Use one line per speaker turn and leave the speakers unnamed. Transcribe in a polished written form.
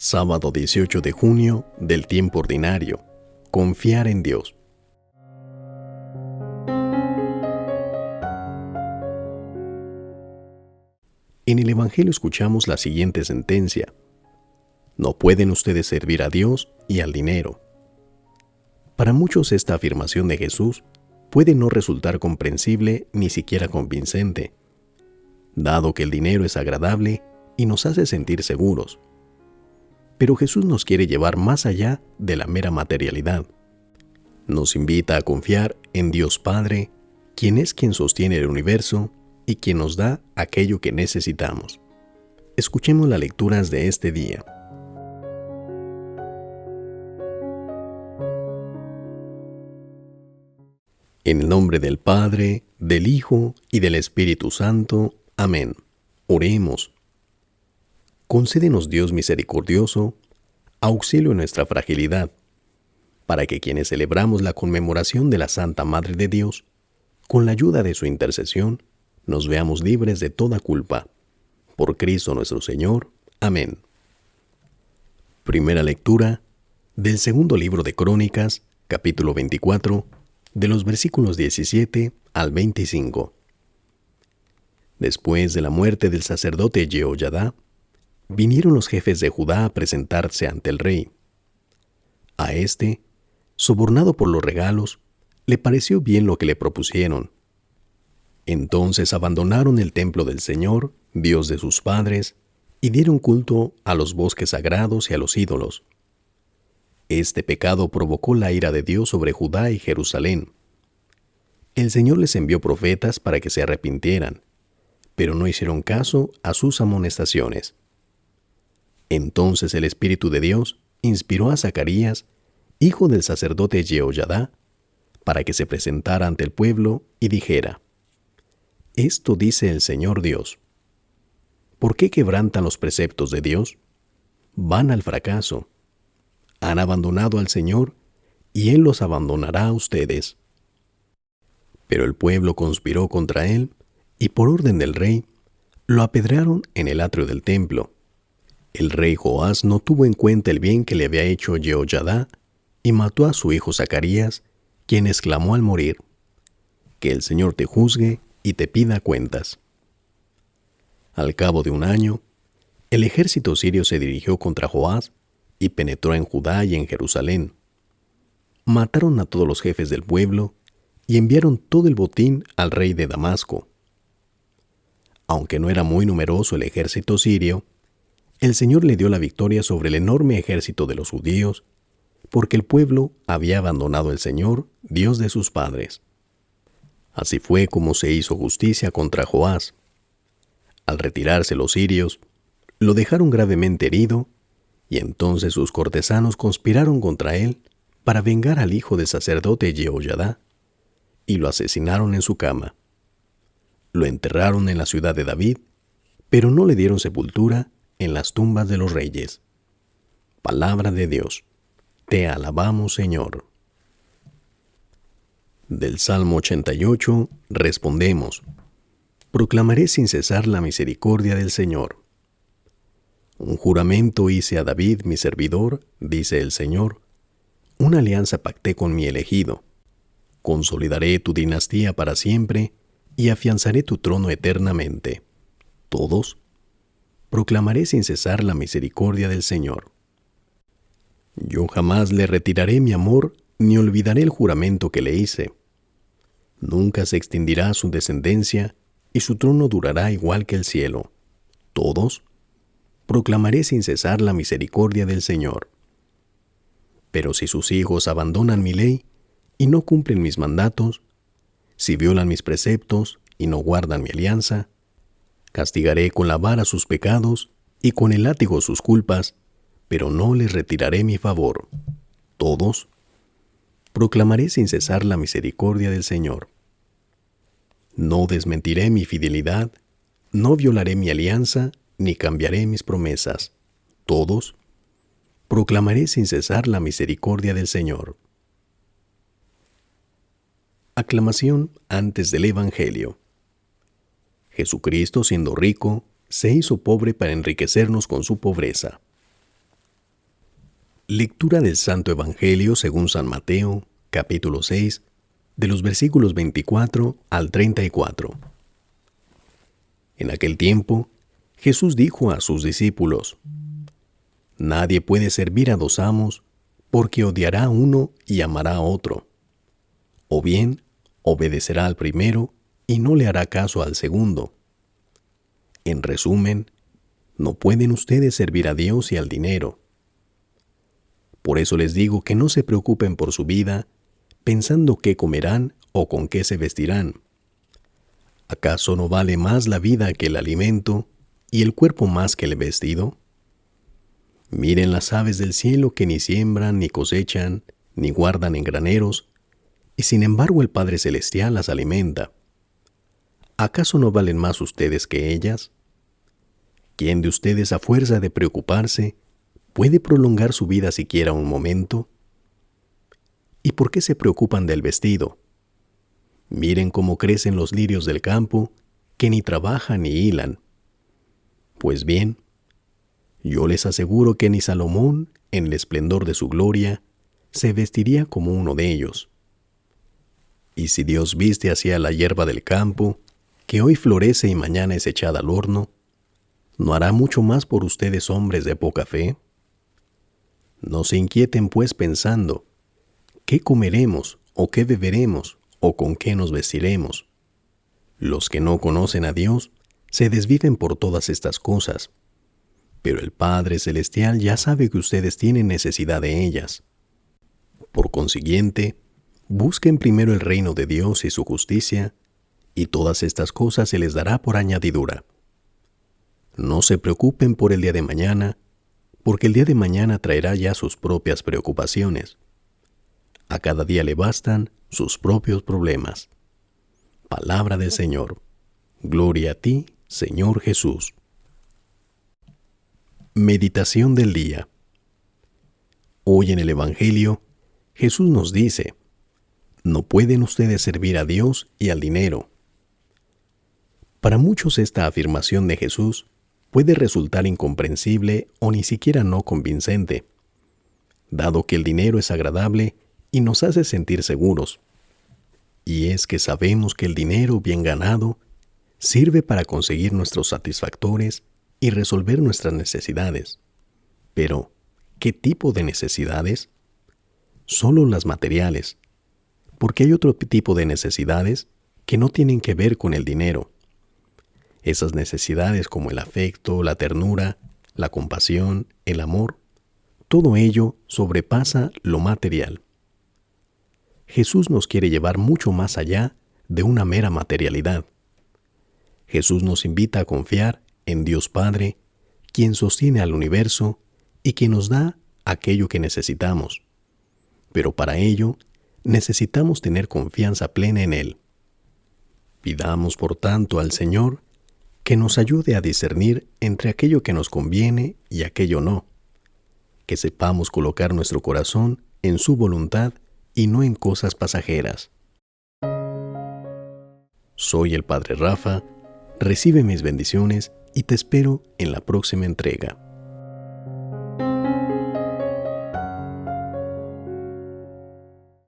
Sábado 18 de junio del tiempo ordinario. Confiar en Dios. En el Evangelio escuchamos la siguiente sentencia: no pueden ustedes servir a Dios y al dinero. Para muchos esta afirmación de Jesús puede no resultar comprensible ni siquiera convincente, dado que el dinero es agradable y nos hace sentir seguros. Pero Jesús nos quiere llevar más allá de la mera materialidad. Nos invita a confiar en Dios Padre, quien es quien sostiene el universo y quien nos da aquello que necesitamos. Escuchemos las lecturas de este día. En el nombre del Padre, del Hijo y del Espíritu Santo. Amén. Oremos. Concédenos, Dios misericordioso, auxilio en nuestra fragilidad, para que quienes celebramos la conmemoración de la Santa Madre de Dios, con la ayuda de su intercesión, nos veamos libres de toda culpa. Por Cristo nuestro Señor. Amén. Primera lectura del segundo libro de Crónicas, capítulo 24, de los versículos 17 al 25. Después de la muerte del sacerdote Jehoiada, vinieron los jefes de Judá a presentarse ante el rey. A éste, sobornado por los regalos, le pareció bien lo que le propusieron. Entonces abandonaron el templo del Señor, Dios de sus padres, y dieron culto a los bosques sagrados y a los ídolos. Este pecado provocó la ira de Dios sobre Judá y Jerusalén. El Señor les envió profetas para que se arrepintieran, pero no hicieron caso a sus amonestaciones. Entonces el Espíritu de Dios inspiró a Zacarías, hijo del sacerdote Jehoiada, para que se presentara ante el pueblo y dijera: Esto dice el Señor Dios. ¿Por qué quebrantan los preceptos de Dios? Van al fracaso. Han abandonado al Señor, y Él los abandonará a ustedes. Pero el pueblo conspiró contra Él, y por orden del rey, lo apedrearon en el atrio del templo. El rey Joás no tuvo en cuenta el bien que le había hecho Jehoiada y mató a su hijo Zacarías, quien exclamó al morir: Que el Señor te juzgue y te pida cuentas. Al cabo de un año, el ejército sirio se dirigió contra Joás y penetró en Judá y en Jerusalén. Mataron a todos los jefes del pueblo y enviaron todo el botín al rey de Damasco. Aunque no era muy numeroso el ejército sirio, el Señor le dio la victoria sobre el enorme ejército de los judíos, porque el pueblo había abandonado al Señor, Dios de sus padres. Así fue como se hizo justicia contra Joás. Al retirarse los sirios, lo dejaron gravemente herido, y entonces sus cortesanos conspiraron contra él para vengar al hijo del sacerdote Jehoiada, y lo asesinaron en su cama. Lo enterraron en la ciudad de David, pero no le dieron sepultura en las tumbas de los reyes. Palabra de Dios. Te alabamos, Señor. Del Salmo 88 respondemos: proclamaré sin cesar la misericordia del Señor. Un juramento hice a David, mi servidor, dice el Señor. Una alianza pacté con mi elegido. Consolidaré tu dinastía para siempre y afianzaré tu trono eternamente. Todos. Proclamaré sin cesar la misericordia del Señor. Yo jamás le retiraré mi amor, ni olvidaré el juramento que le hice. Nunca se extinguirá su descendencia, y su trono durará igual que el cielo. Todos. Proclamaré sin cesar la misericordia del Señor. Pero si sus hijos abandonan mi ley, y no cumplen mis mandatos, si violan mis preceptos, y no guardan mi alianza, castigaré con la vara sus pecados y con el látigo sus culpas, pero no les retiraré mi favor. Todos. Proclamaré sin cesar la misericordia del Señor. No desmentiré mi fidelidad, no violaré mi alianza, ni cambiaré mis promesas. Todos. Proclamaré sin cesar la misericordia del Señor. Aclamación antes del Evangelio. Jesucristo, siendo rico, se hizo pobre para enriquecernos con su pobreza. Lectura del Santo Evangelio según San Mateo, capítulo 6, de los versículos 24 al 34. En aquel tiempo, Jesús dijo a sus discípulos: Nadie puede servir a dos amos, porque odiará a uno y amará a otro. O bien, obedecerá al primero y no le hará caso al segundo. En resumen, no pueden ustedes servir a Dios y al dinero. Por eso les digo que no se preocupen por su vida, pensando qué comerán o con qué se vestirán. ¿Acaso no vale más la vida que el alimento y el cuerpo más que el vestido? Miren las aves del cielo que ni siembran, ni cosechan, ni guardan en graneros, y sin embargo el Padre Celestial las alimenta. ¿Acaso no valen más ustedes que ellas? ¿Quién de ustedes, a fuerza de preocuparse, puede prolongar su vida siquiera un momento? ¿Y por qué se preocupan del vestido? Miren cómo crecen los lirios del campo, que ni trabajan ni hilan. Pues bien, yo les aseguro que ni Salomón, en el esplendor de su gloria, se vestiría como uno de ellos. Y si Dios viste así a la hierba del campo, que hoy florece y mañana es echada al horno, ¿no hará mucho más por ustedes, hombres de poca fe? No se inquieten pues pensando, ¿qué comeremos o qué beberemos o con qué nos vestiremos? Los que no conocen a Dios se desviven por todas estas cosas, pero el Padre Celestial ya sabe que ustedes tienen necesidad de ellas. Por consiguiente, busquen primero el reino de Dios y su justicia, y todas estas cosas se les dará por añadidura. No se preocupen por el día de mañana, porque el día de mañana traerá ya sus propias preocupaciones. A cada día le bastan sus propios problemas. Palabra del Señor. Gloria a ti, Señor Jesús. Meditación del día. Hoy en el Evangelio, Jesús nos dice: no pueden ustedes servir a Dios y al dinero. Para muchos esta afirmación de Jesús puede resultar incomprensible o ni siquiera no convincente, dado que el dinero es agradable y nos hace sentir seguros. Y es que sabemos que el dinero bien ganado sirve para conseguir nuestros satisfactores y resolver nuestras necesidades. Pero, ¿qué tipo de necesidades? Solo las materiales, porque hay otro tipo de necesidades que no tienen que ver con el dinero. Esas necesidades como el afecto, la ternura, la compasión, el amor, todo ello sobrepasa lo material. Jesús nos quiere llevar mucho más allá de una mera materialidad. Jesús nos invita a confiar en Dios Padre, quien sostiene al universo y quien nos da aquello que necesitamos. Pero para ello, necesitamos tener confianza plena en Él. Pidamos, por tanto, al Señor que nos ayude a discernir entre aquello que nos conviene y aquello no, que sepamos colocar nuestro corazón en su voluntad y no en cosas pasajeras. Soy el Padre Rafa, recibe mis bendiciones y te espero en la próxima entrega.